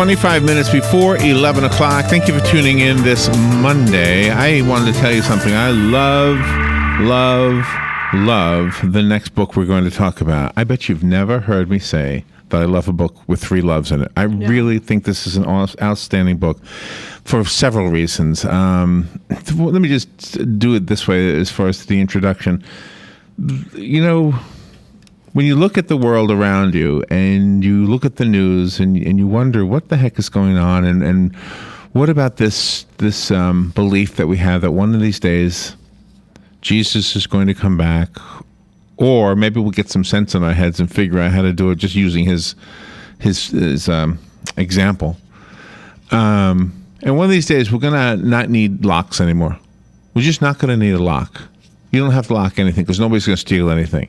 25 minutes before 11 o'clock. Thank you for tuning in this Monday. I wanted to tell you something. I love the next book we're going to talk about. I bet you've never heard me say that I love a book with 3 loves in it. I really think this is an outstanding book for several reasons. Let me just do it this way as far as the introduction. You know, when you look at the world around you and you look at the news and you wonder what the heck is going on and what about this belief that we have that one of these days Jesus is going to come back, or maybe we'll get some sense in our heads and figure out how to do it just using his example. And one of these days we're going to not need locks anymore. We're just not going to need a lock. You don't have to lock anything because nobody's going to steal anything.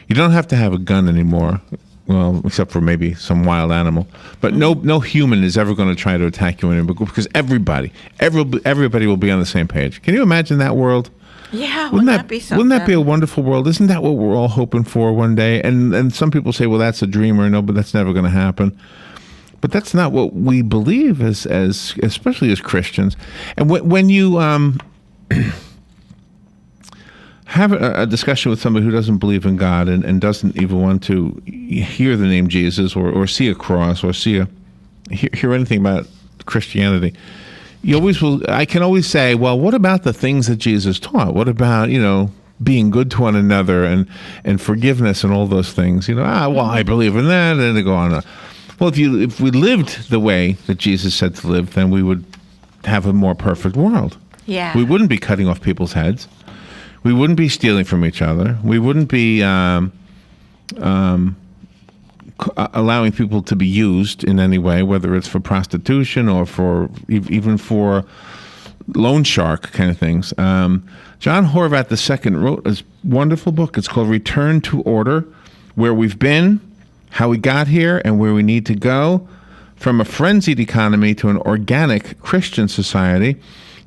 You don't have to have a gun anymore, well, except for maybe some wild animal. But no human is ever going to try to attack you anymore because everybody will be on the same page. Can you imagine that world? Yeah, wouldn't that be something? Wouldn't that be a wonderful world? Isn't that what we're all hoping for one day? And some people say, well, that's a dream, or no, but that's never going to happen. But that's not what we believe as especially as Christians. And when you have a discussion with somebody who doesn't believe in God and doesn't even want to hear the name Jesus or see a cross or hear anything about Christianity, you always will. I can always say, well, what about the things that Jesus taught? What about, being good to one another and forgiveness and all those things? Well, I believe in that, and they go on. Well, if we lived the way that Jesus said to live, then we would have a more perfect world. Yeah. We wouldn't be cutting off people's heads. We wouldn't be stealing from each other. We wouldn't be allowing people to be used in any way, whether it's for prostitution or even for loan shark kind of things. John Hovatt II wrote a wonderful book. It's called Return to Order: Where We've Been, How We Got Here, and Where We Need to Go, from a frenzied economy to an organic Christian society.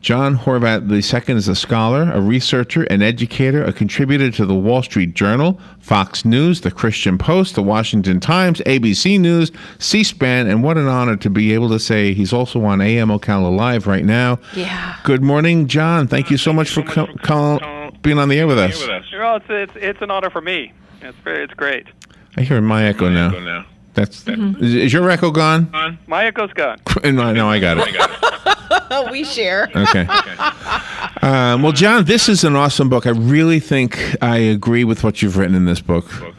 John Hovatt II is a scholar, a researcher, an educator, a contributor to the Wall Street Journal, Fox News, the Christian Post, the Washington Times, ABC News, C-SPAN, and what an honor to be able to say he's also on AM Ocala Live right now. Yeah. Good morning, John. Thank you so much for being on the air with us. Well, it's an honor for me. It's great. I hear my echo now. Is your echo gone? My echo's gone. No, I got it. We share. Okay. Well, John, this is an awesome book. I really think I agree with what you've written in this book. Well,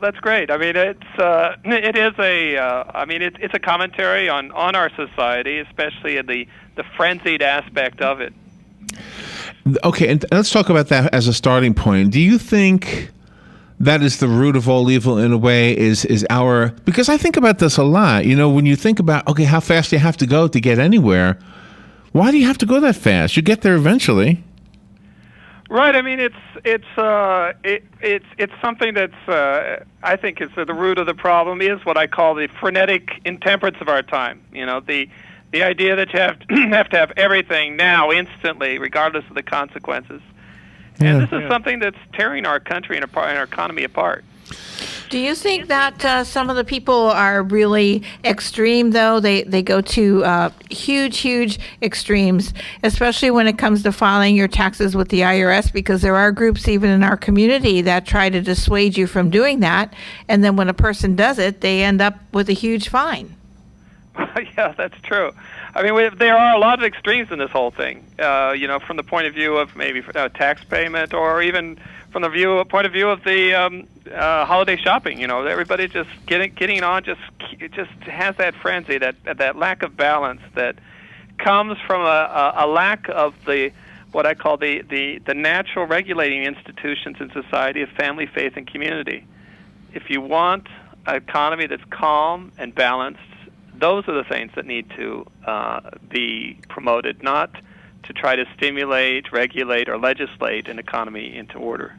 that's great. I mean, it's a commentary on our society, especially in the frenzied aspect of it. Okay, and let's talk about that as a starting point. Do you think that is the root of all evil in a way, because I think about this a lot. When you think about, okay, how fast you have to go to get anywhere, why do you have to go that fast? You get there eventually. Right. I mean, it's something that's I think is the root of the problem is what I call the frenetic intemperance of our time. The idea that you have to have everything now, instantly, regardless of the consequences. And this is something that's tearing our country and our economy apart. Do you think that some of the people are really extreme, though? They go to huge extremes, especially when it comes to filing your taxes with the IRS, because there are groups even in our community that try to dissuade you from doing that. And then when a person does it, they end up with a huge fine. Yeah, that's true. I mean, there are a lot of extremes in this whole thing. From the point of view of maybe tax payment, or even from the point of view of the holiday shopping. Everybody just getting on, just has that frenzy, that lack of balance that comes from a lack of what I call the natural regulating institutions in society of family, faith, and community. If you want an economy that's calm and balanced, those are the things that need to be promoted, not to try to stimulate, regulate, or legislate an economy into order.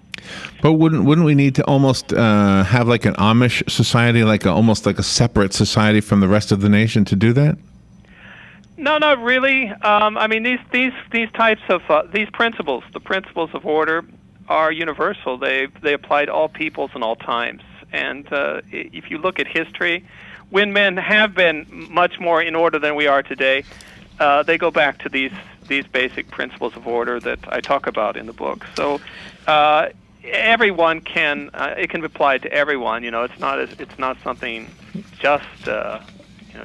But wouldn't we need to almost have like an Amish society, almost like a separate society from the rest of the nation to do that? No, not really. I mean, these types of these principles, the principles of order, are universal. They apply to all peoples and all times. And if you look at history, when men have been much more in order than we are today, they go back to these basic principles of order that I talk about in the book. So everyone can it can apply to everyone. It's not something just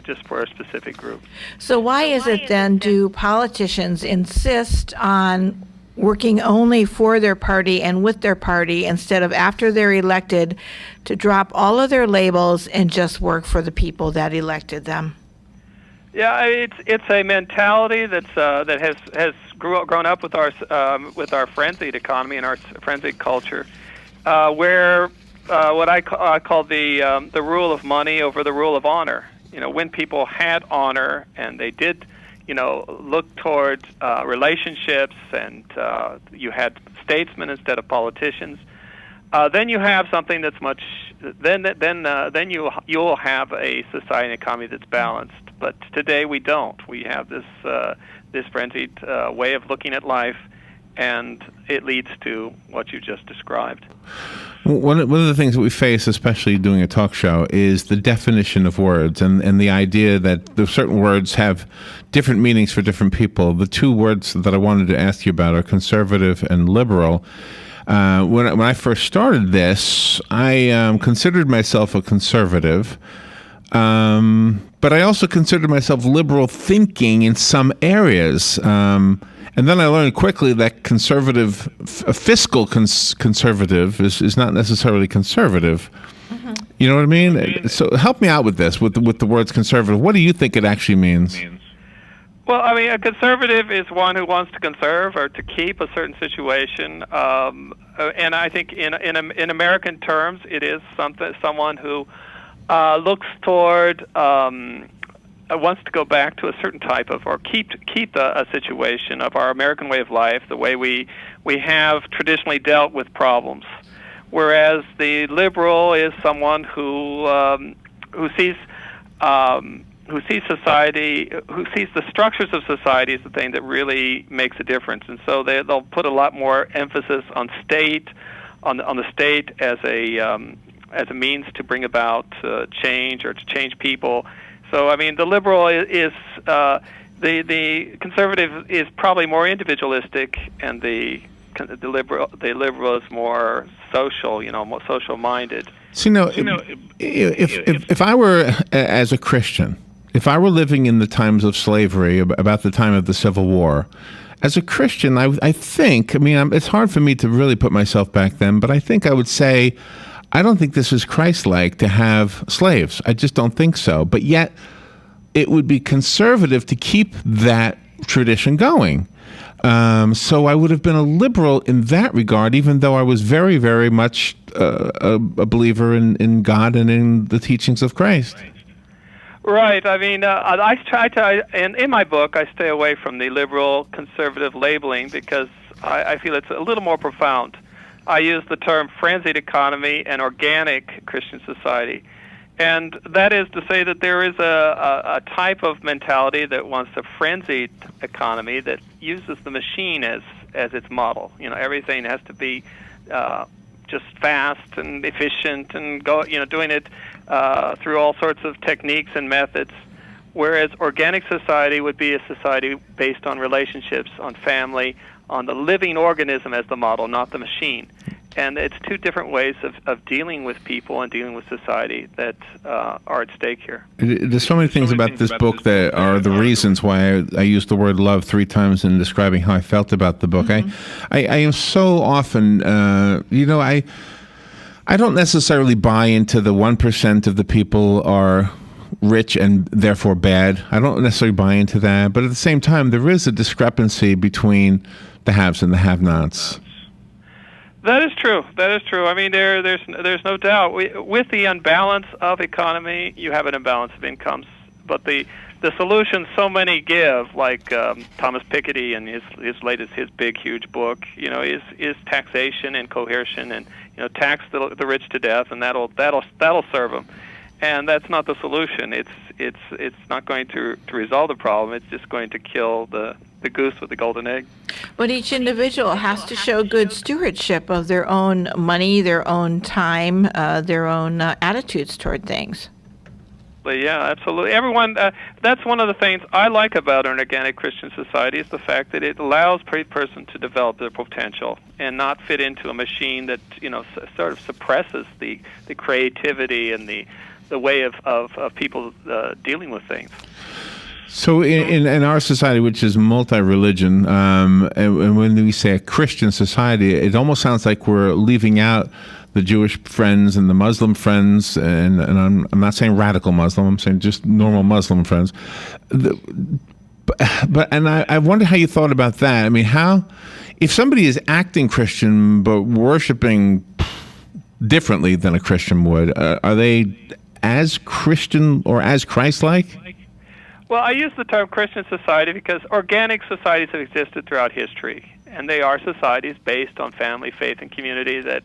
just for a specific group. So why is it then do politicians insist on working only for their party and with their party instead of after they're elected to drop all of their labels and just work for the people that elected them? Yeah, it's a mentality that has grown up with our frenzied economy and our frenzied culture, where what I call the rule of money over the rule of honor. When people had honor and they did, look toward relationships, and you had statesmen instead of politicians, then you have something that's much. Then you'll have a society and economy that's balanced. But today we don't. We have this frenzied way of looking at life, and it leads to what you just described. One of the things that we face, especially doing a talk show, is the definition of words and the idea that certain words have different meanings for different people. The two words that I wanted to ask you about are conservative and liberal. When I first started this, I considered myself a conservative, but I also considered myself liberal thinking in some areas. And then I learned quickly that a fiscal conservative is not necessarily conservative. Mm-hmm. You know what I mean? So help me out with this, with the words conservative. What do you think it actually means? Well, I mean, a conservative is one who wants to conserve or to keep a certain situation, and I think in American terms, it is someone who looks toward. Wants to go back to a certain type of, or keep a situation of our American way of life, the way we have traditionally dealt with problems. Whereas the liberal is someone who sees society, who sees the structures of society as the thing that really makes a difference, and so they'll put a lot more emphasis on state, on the state as a means to bring about change or to change people. So, I mean, the liberal is the conservative is probably more individualistic, and the liberal is more social, more social minded. So, if I were as a Christian, if I were living in the times of slavery, about the time of the Civil War, as a Christian, I think, it's hard for me to really put myself back then, but I think I would say, I don't think this is Christ-like to have slaves. I just don't think so. But yet, it would be conservative to keep that tradition going. So I would have been a liberal in that regard, even though I was very, very much a believer in God and in the teachings of Christ. Right. I mean, I try to, and in my book, I stay away from the liberal-conservative labeling because I feel it's a little more profound. I use the term frenzied economy and organic Christian society. And that is to say that there is a type of mentality that wants a frenzied economy that uses the machine as its model. Everything has to be just fast and efficient and doing it through all sorts of techniques and methods. Whereas organic society would be a society based on relationships, on family, on the living organism as the model, not the machine. And it's two different ways of dealing with people and dealing with society that are at stake here. There's so many things about this book that are the reasons why I used the word love 3 times in describing how I felt about the book. Mm-hmm. I am so often, I don't necessarily buy into the 1% of the people are rich and therefore bad. I don't necessarily buy into that. But at the same time, there is a discrepancy between the haves and the have-nots. That is true. I mean, there's no doubt. With the imbalance of economy, you have an imbalance of incomes. But the solutions so many give, like Thomas Piketty and his big huge book, is taxation and coercion, and tax the rich to death, and that'll serve them. And that's not the solution. It's not going to resolve the problem. It's just going to kill the goose with the golden egg. But each individual has to show good stewardship of their own money, their own time, their own attitudes toward things. Yeah, absolutely. Everyone, that's one of the things I like about an organic Christian society is the fact that it allows a person to develop their potential and not fit into a machine that sort of suppresses the creativity and the way of people dealing with things. So in our society, which is multi-religion, and when we say a Christian society, it almost sounds like we're leaving out the Jewish friends and the Muslim friends, and I'm not saying radical Muslim, I'm saying just normal Muslim friends. But I wonder how you thought about that. I mean, if somebody is acting Christian but worshiping differently than a Christian would, are they as Christian or as Christ-like? Well, I use the term Christian society because organic societies have existed throughout history, and they are societies based on family, faith, and community that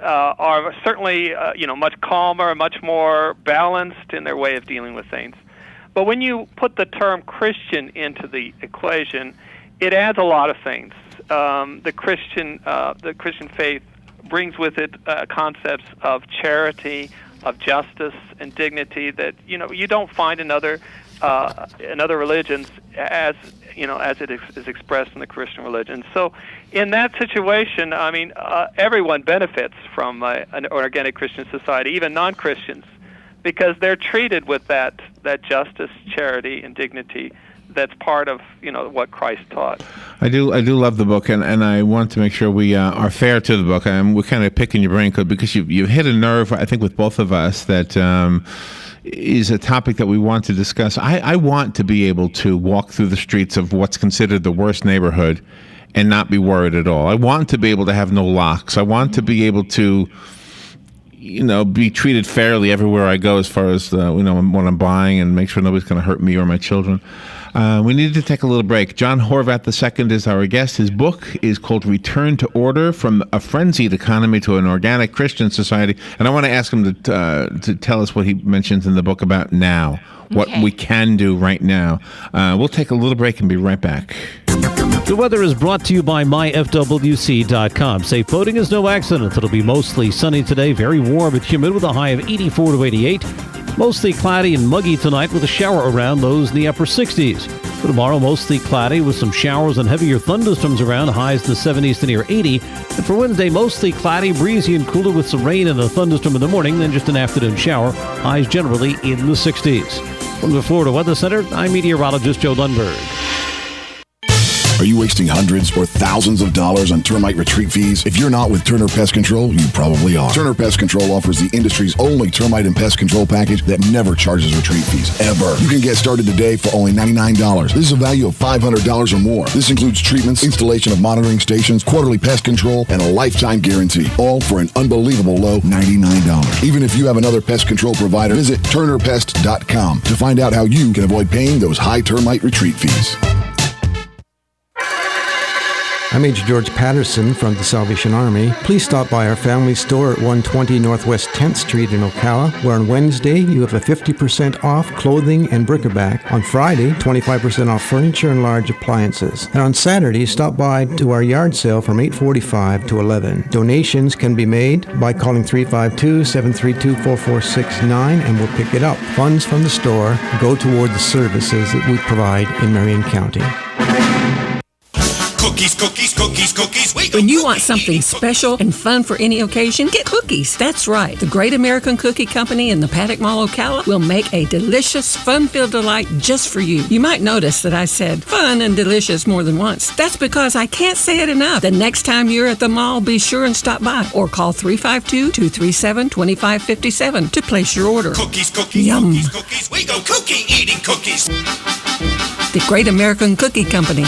are certainly much calmer, much more balanced in their way of dealing with things. But when you put the term Christian into the equation, it adds a lot of things. The Christian faith brings with it concepts of charity, of justice, and dignity that you don't find in other religions as it is expressed in the Christian religion. So in that situation, I mean, everyone benefits from an organic Christian society, even non-Christians, because they're treated with that justice, charity, and dignity that's part of what Christ taught. I do love the book, and I want to make sure we are fair to the book. We're kind of picking your brain because you hit a nerve, I think, with both of us that is a topic that we want to discuss. I want to be able to walk through the streets of what's considered the worst neighborhood and not be worried at all. I want to be able to have no locks. I want to be able to be treated fairly everywhere I go as far as what I'm buying, and make sure nobody's going to hurt me or my children. We needed to take a little break. John Hovatt II is our guest. His book is called Return to Order: From a Frenzied Economy to an Organic Christian Society. And I want to ask him to tell us what he mentions in the book about now, what we can do right now. We'll take a little break and be right back. The weather is brought to you by myfwc.com. Safe boating is no accident. It'll be mostly sunny today, very warm and humid with a high of 84 to 88. Mostly cloudy and muggy tonight with a shower around, lows in the upper 60s. For tomorrow, mostly cloudy with some showers and heavier thunderstorms around, highs in the 70s to near 80. And for Wednesday, mostly cloudy, breezy and cooler with some rain and a thunderstorm in the morning, then just an afternoon shower, highs generally in the 60s. From the Florida Weather Center, I'm meteorologist Joe Lundberg. Are you wasting hundreds or thousands of dollars on termite retreat fees? If you're not with Turner Pest Control, you probably are. Turner Pest Control offers the industry's only termite and pest control package that never charges retreat fees, ever. You can get started today for only $99. This is a value of $500 or more. This includes treatments, installation of monitoring stations, quarterly pest control, and a lifetime guarantee, all for an unbelievable low $99. Even if you have another pest control provider, visit turnerpest.com to find out how you can avoid paying those high termite retreat fees. I'm Major George Patterson from the Salvation Army. Please stop by our family store at 120 Northwest 10th Street in Ocala, where on Wednesday you have a 50% off clothing and bric-a-brac. On Friday, 25% off furniture and large appliances. And on Saturday, stop by to our yard sale from 8:45 to 11. Donations can be made by calling 352-732-4469 and we'll pick it up. Funds from the store go toward the services that we provide in Marion County. Cookies, cookies, cookies, cookies. When you want something special and fun for any occasion, get cookies. That's right. The Great American Cookie Company in the Paddock Mall, Ocala will make a delicious, fun-filled delight just for you. You might notice that I said fun and delicious more than once. That's because I can't say it enough. The next time you're at the mall, be sure and stop by or call 352-237-2557 to place your order. Cookies, cookies, Yum. cookies, cookies. We go cookie eating cookies. The Great American Cookie Company.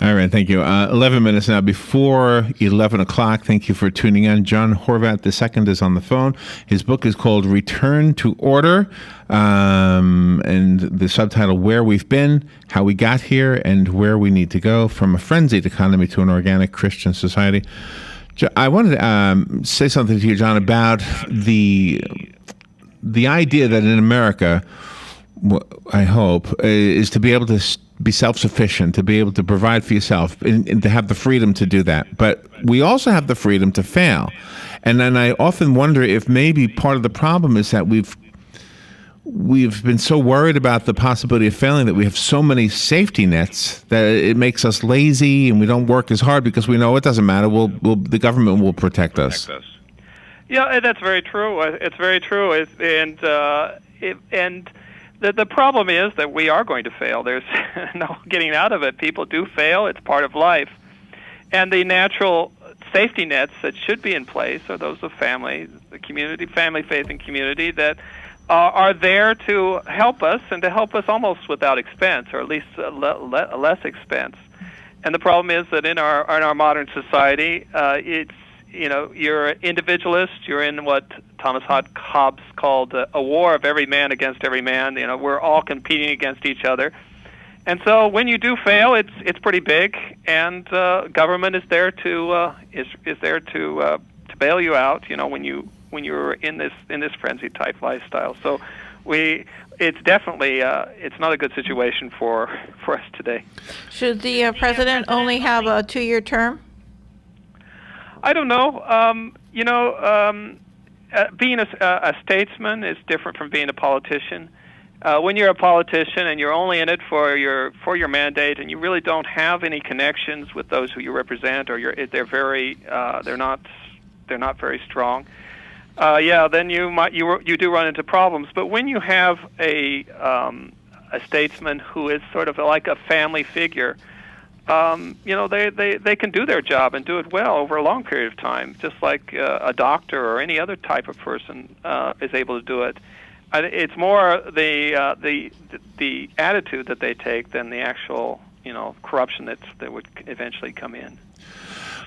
All right, thank you. 11 minutes now before 11 o'clock. Thank you for tuning in. John Hovatt II is on the phone. His book is called Return to Order, and the subtitle, Where We've Been, How We Got Here, and Where We Need to Go, From a Frenzied Economy to an Organic Christian Society. I wanted to say something to you, John, about the idea that in America, I hope, is to be able to be self-sufficient, to be able to provide for yourself, and to have the freedom to do that. But we also have the freedom to fail. And then I often wonder if maybe part of the problem is that we've been so worried about the possibility of failing that we have so many safety nets that it makes us lazy and we don't work as hard because we know it doesn't matter. The government will protect us. Yeah, that's very true. It's very true. And the problem is that we are going to fail. There's no getting out of it. People do fail. It's part of life. And the natural safety nets that should be in place are those of family, the community, family, faith, and community that are there to help us and to help us almost without expense, or at least less expense. And the problem is that in our modern society, it's you're an individualist. You're in what Thomas Hobbes called a war of every man against every man. We're all competing against each other. And so when you do fail, it's pretty big, and government is there to bail you out. When you're in this frenzy type lifestyle. So it's definitely it's not a good situation for us today. Should the president only have a 2-year term? I don't know. Being a statesman is different from being a politician. When you're a politician and you're only in it for your mandate, and you really don't have any connections with those who you represent, or they're not very strong. Then you do run into problems. But when you have a statesman who is sort of like a family figure, they can do their job and do it well over a long period of time, just like a doctor or any other type of person is able to do it. It's more the attitude that they take than the actual corruption that would eventually come in.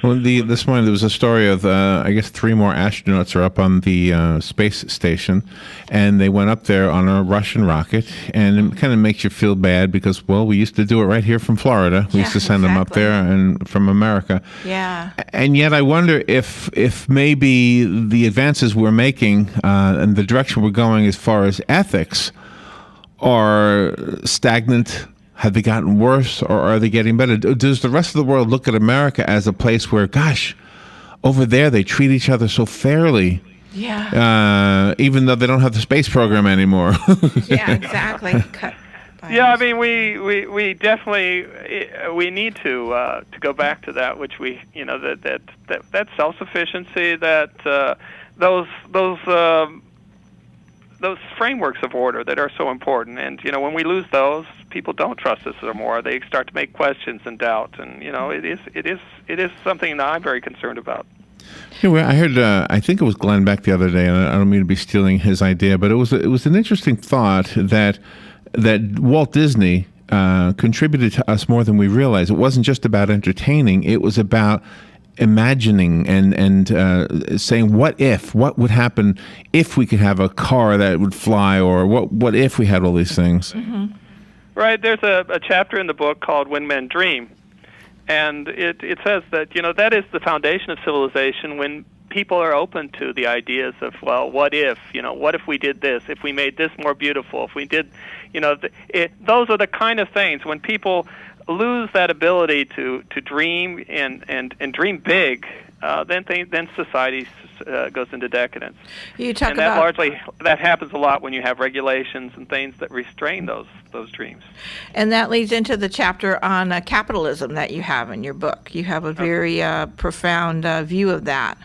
Well, this morning there was a story of, I guess 3 more astronauts are up on the space station, and they went up there on a Russian rocket, and it kind of makes you feel bad because, well, we used to do it right here from Florida. We used to send them up there and from America. Yeah. And yet I wonder if maybe the advances we're making and the direction we're going as far as ethics are stagnant. Have they gotten worse, or are they getting better? Does the rest of the world look at America as a place where, gosh, over there they treat each other so fairly? Yeah. Even though they don't have the space program anymore. Yeah, exactly. Yeah, I mean, we definitely we need to go back to that, which that self-sufficiency, that those frameworks of order that are so important. And when we lose those, people don't trust us anymore. They start to make questions and doubt, and it is something that I'm very concerned about. I heard I think it was Glenn Beck the other day, and I don't mean to be stealing his idea, but it was an interesting thought that Walt Disney contributed to us more than we realize. It wasn't just about entertaining; it was about imagining and saying, what would happen if we could have a car that would fly, or what if we had all these things? Mm-hmm. Right. There's a chapter in the book called When Men Dream, and it says that that is the foundation of civilization, when people are open to the ideas of, well, what if we did this, if we made this more beautiful, if we did, those are the kind of things when people lose that ability to dream and dream big, then society goes into decadence. You talk and about that happens a lot when you have regulations and things that restrain those dreams. And that leads into the chapter on capitalism that you have in your book. You have a very profound view of that.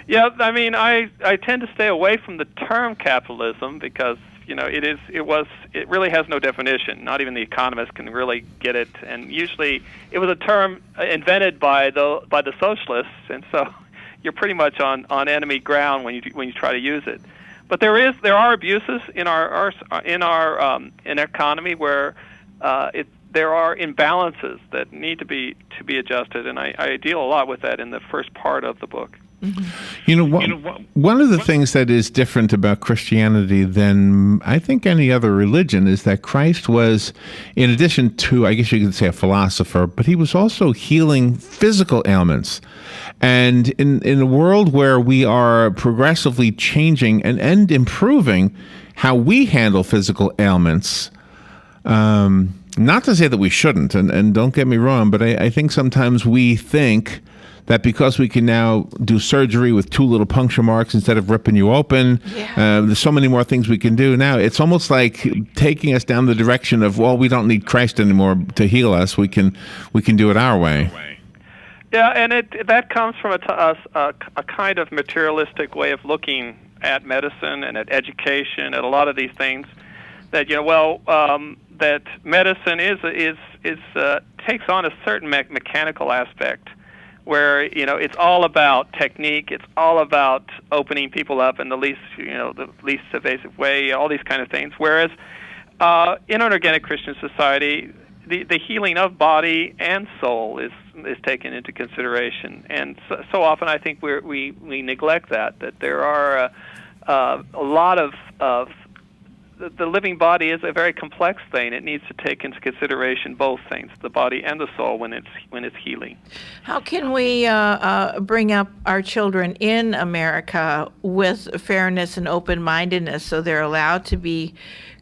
Yeah, I mean, I tend to stay away from the term capitalism because it really has no definition. Not even the economists can really get it, and usually it was a term invented by the socialists, and so you're pretty much on enemy ground when you try to use it. But there are abuses in our economy where there are imbalances that need to be adjusted, and I deal a lot with that in the first part of the book. Mm-hmm. One of the things that is different about Christianity than I think any other religion is that Christ was, in addition to, I guess you could say, a philosopher, but he was also healing physical ailments. And in a world where we are progressively changing and improving how we handle physical ailments, not to say that we shouldn't, and don't get me wrong, but I think sometimes we think that because we can now do surgery with 2 little puncture marks instead of ripping you open, there's so many more things we can do now. It's almost like taking us down the direction of, well, we don't need Christ anymore to heal us. We can do it our way. Yeah, and that comes from a kind of materialistic way of looking at medicine and at education, at a lot of these things. That that medicine is takes on a certain mechanical aspect, where it's all about technique, it's all about opening people up in the least invasive way, all these kind of things. Whereas in an organic Christian society, the healing of body and soul is taken into consideration, and so often I think we neglect that there are a lot of the living body is a very complex thing. It needs to take into consideration both things, the body and the soul, when it's healing. How can we bring up our children in America with fairness and open-mindedness so they're allowed to be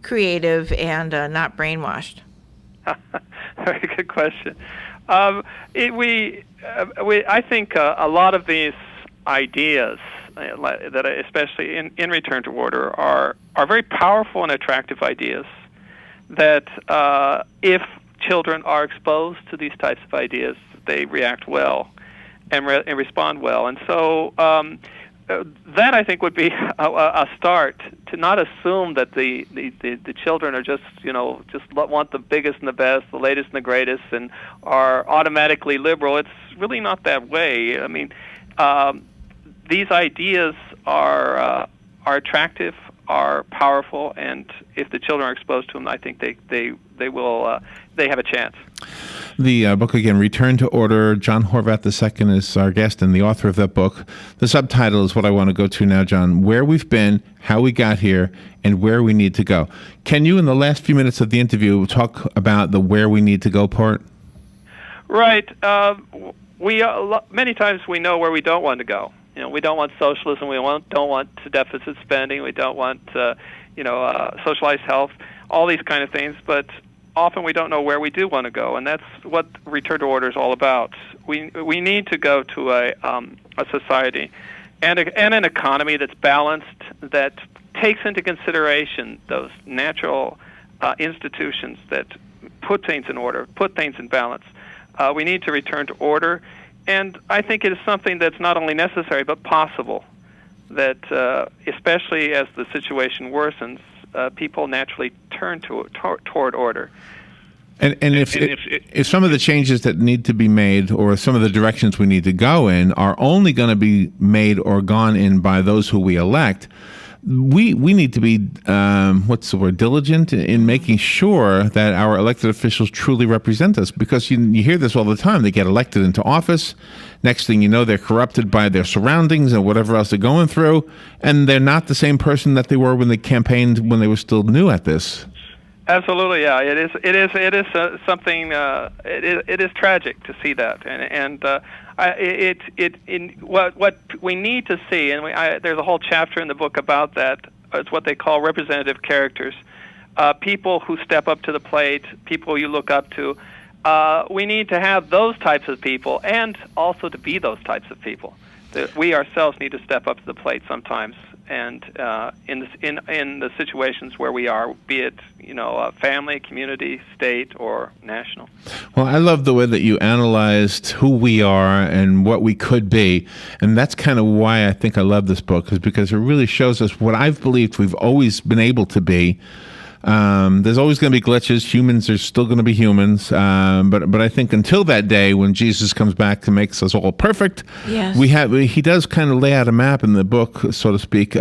creative and not brainwashed? Very good question. I think a lot of these ideas, that especially in Return to Order, are very powerful and attractive ideas that if children are exposed to these types of ideas, they react well and respond well. And so that, I think, would be a start, to not assume that the children are just want the biggest and the best, the latest and the greatest, and are automatically liberal. It's really not that way. I mean, these ideas are attractive, are powerful, and if the children are exposed to them, I think they have a chance. The book again, Return to Order. John Hovatt II is our guest and the author of that book. The subtitle is what I want to go to now, John: Where We've Been, How We Got Here, and Where We Need to Go. Can you, in the last few minutes of the interview, talk about the where we need to go part? Right. Many times we know where we don't want to go. We don't want socialism. We don't want deficit spending. We don't want socialized health. All these kind of things, but often we don't know where we do want to go, and that's what Return to Order is all about. We need to go to a society and an economy that's balanced, that takes into consideration those natural institutions that put things in order, put things in balance. We need to return to order, and I think it is something that's not only necessary but possible, that especially as the situation worsens, people naturally turn toward order. And if some of the changes that need to be made, or some of the directions we need to go in, are only going to be made or gone in by those who we elect, we need to be diligent in making sure that our elected officials truly represent us, because you hear this all the time. They get elected into office, next thing you know, they're corrupted by their surroundings and whatever else they're going through, and they're not the same person that they were when they campaigned, when they were still new at this. Absolutely, yeah. It is something. It is tragic to see that, and what we need to see, and there's a whole chapter in the book about that. It's what they call representative characters, people who step up to the plate, people you look up to. We need to have those types of people, and also to be those types of people. We ourselves need to step up to the plate sometimes, and in the situations where we are, be it family, community, state, or national. Well, I love the way that you analyzed who we are and what we could be, and that's kind of why I think I love this book, is because it really shows us what I've believed we've always been able to be. There's always going to be glitches. Humans are still going to be humans. But I think until that day when Jesus comes back to make us all perfect, yes, he does kind of lay out a map in the book, so to speak,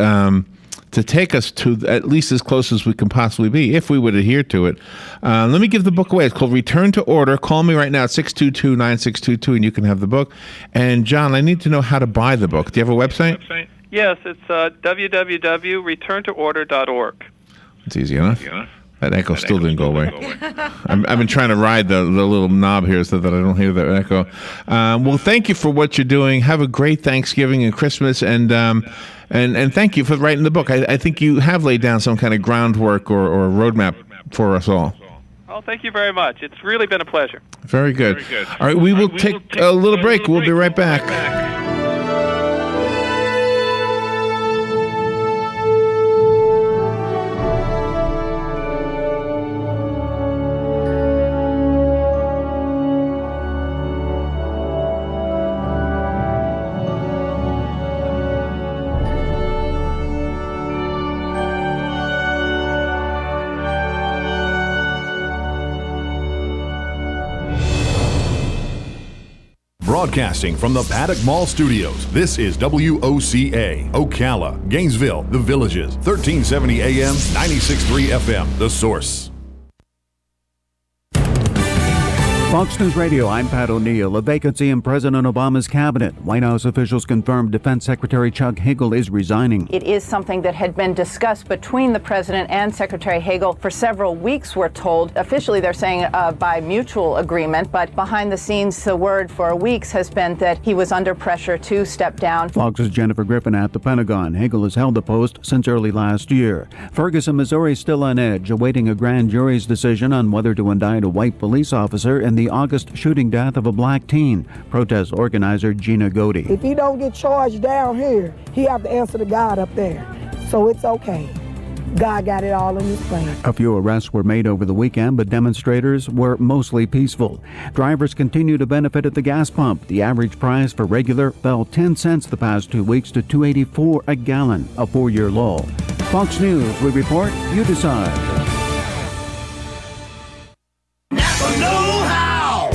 to take us to at least as close as we can possibly be, if we would adhere to it. Let me give the book away. It's called Return to Order. Call me right now at 622-9622, and you can have the book. And, John, I need to know how to buy the book. Do you have a website? Yes, it's www.returntoorder.org. It's easy enough. That echo still didn't go away. I've been trying to ride the little knob here so that I don't hear that echo. Well, thank you for what you're doing. Have a great Thanksgiving and Christmas, and thank you for writing the book. I think you have laid down some kind of groundwork or roadmap for us all. Oh, thank you very much. It's really been a pleasure. Very good. All right, we will take a little break. We'll be right back. Broadcasting from the Paddock Mall Studios, this is WOCA, Ocala, Gainesville, The Villages, 1370 AM, 96.3 FM, The Source. Fox News Radio, I'm Pat O'Neill. A vacancy in President Obama's cabinet. White House officials confirmed Defense Secretary Chuck Hagel is resigning. It is something that had been discussed between the president and Secretary Hagel for several weeks, we're told. Officially, they're saying by mutual agreement, but behind the scenes, the word for weeks has been that he was under pressure to step down. Fox's Jennifer Griffin at the Pentagon. Hagel has held the post since early last year. Ferguson, Missouri, still on edge, awaiting a grand jury's decision on whether to indict a white police officer in the August shooting death of a black teen. Protest organizer Gina Godey. If he don't get charged down here, he have to answer to God up there. So it's okay. God got it all in his plan. A few arrests were made over the weekend, but demonstrators were mostly peaceful. Drivers continue to benefit at the gas pump. The average price for regular fell 10 cents the past 2 weeks to $2.84 a gallon, a 4-year low. Fox News, we report, you decide.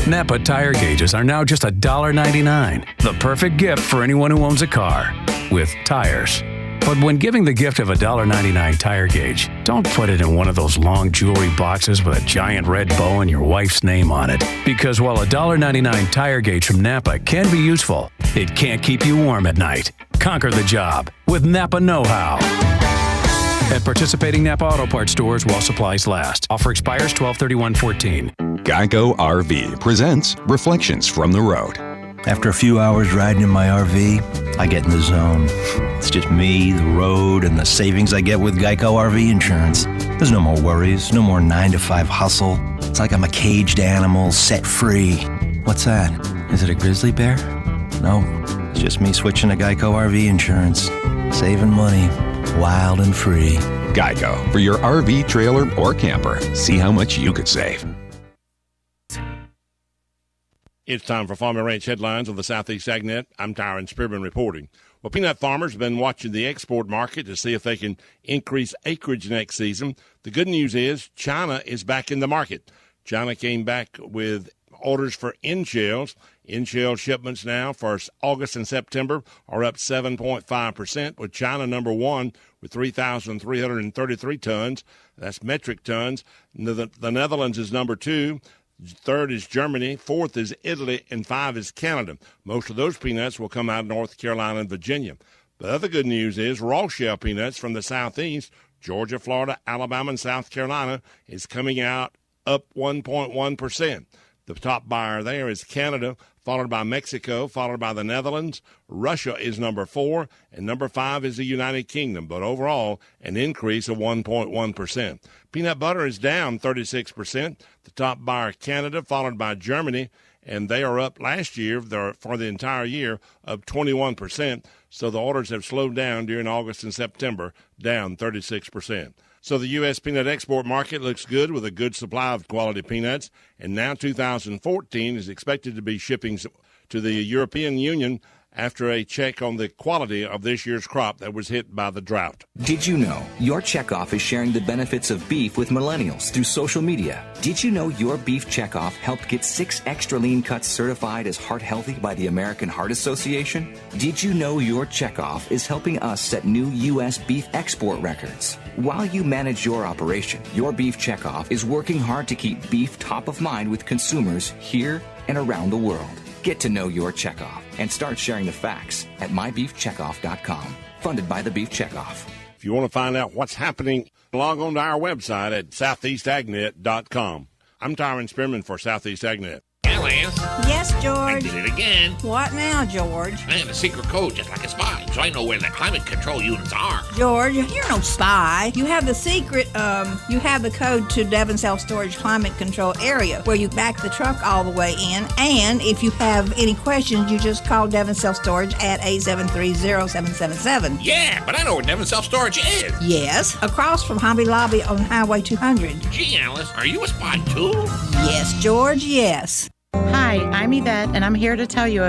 Napa tire gauges are now just $1.99. The perfect gift for anyone who owns a car with tires. But when giving the gift of a $1.99 tire gauge, don't put it in one of those long jewelry boxes with a giant red bow and your wife's name on it. Because while a $1.99 tire gauge from Napa can be useful, it can't keep you warm at night. Conquer the job with Napa Know-How. At participating Napa Auto Parts stores while supplies last. Offer expires 12/31/14. Geico RV presents Reflections from the Road. After a few hours riding in my RV, I get in the zone. It's just me, the road, and the savings I get with Geico RV insurance. There's no more worries, no more 9-to-5 hustle. It's like I'm a caged animal set free. What's that? Is it a grizzly bear? No, it's just me switching to Geico RV insurance. Saving money, wild and free. Geico, for your RV, trailer, or camper. See how much you could save. It's time for Farm and Ranch headlines on the Southeast AgNet. I'm Tyron Spearman reporting. Well, peanut farmers have been watching the export market to see if they can increase acreage next season. The good news is China is back in the market. China came back with orders for in-shells. In-shell shipments now for August and September are up 7.5%, with China number one with 3,333 tons. That's metric tons. The Netherlands is number two. Third is Germany, fourth is Italy, and five is Canada. Most of those peanuts will come out of North Carolina and Virginia. The other good news is raw shell peanuts from the southeast, Georgia, Florida, Alabama, and South Carolina, is coming out up 1.1%. The top buyer there is Canada, followed by Mexico, followed by the Netherlands. Russia is number 4, and number 5 is the United Kingdom, but overall an increase of 1.1%. Peanut butter is down 36%. The top buyer, Canada, followed by Germany, and they are up last year for the entire year up 21%. So the orders have slowed down during August and September, down 36%. So the U.S. peanut export market looks good with a good supply of quality peanuts, and now 2014 is expected to be shipping to the European Union after a check on the quality of this year's crop that was hit by the drought. Did you know your checkoff is sharing the benefits of beef with millennials through social media? Did you know your beef checkoff helped get 6 extra lean cuts certified as heart healthy by the American Heart Association? Did you know your checkoff is helping us set new U.S. beef export records? While you manage your operation, your beef checkoff is working hard to keep beef top of mind with consumers here and around the world. Get to know your checkoff and start sharing the facts at mybeefcheckoff.com. Funded by the Beef Checkoff. If you want to find out what's happening, log on to our website at southeastagnet.com. I'm Tyron Spearman for Southeast AgNet. LA Alice. Yes, George. I did it again. What now, George? I have a secret code just like a spy, so I know where the climate control units are. George, you're no spy. You have the secret, you have the code to Devon Self-Storage Climate Control Area, where you back the truck all the way in, and if you have any questions, you just call Devon Self-Storage at 873-0777. Yeah, but I know where Devon Self-Storage is. Yes, across from Hobby Lobby on Highway 200. Gee, Alice, are you a spy too? Yes, George, yes. Hi, I'm Yvette, and I'm here to tell you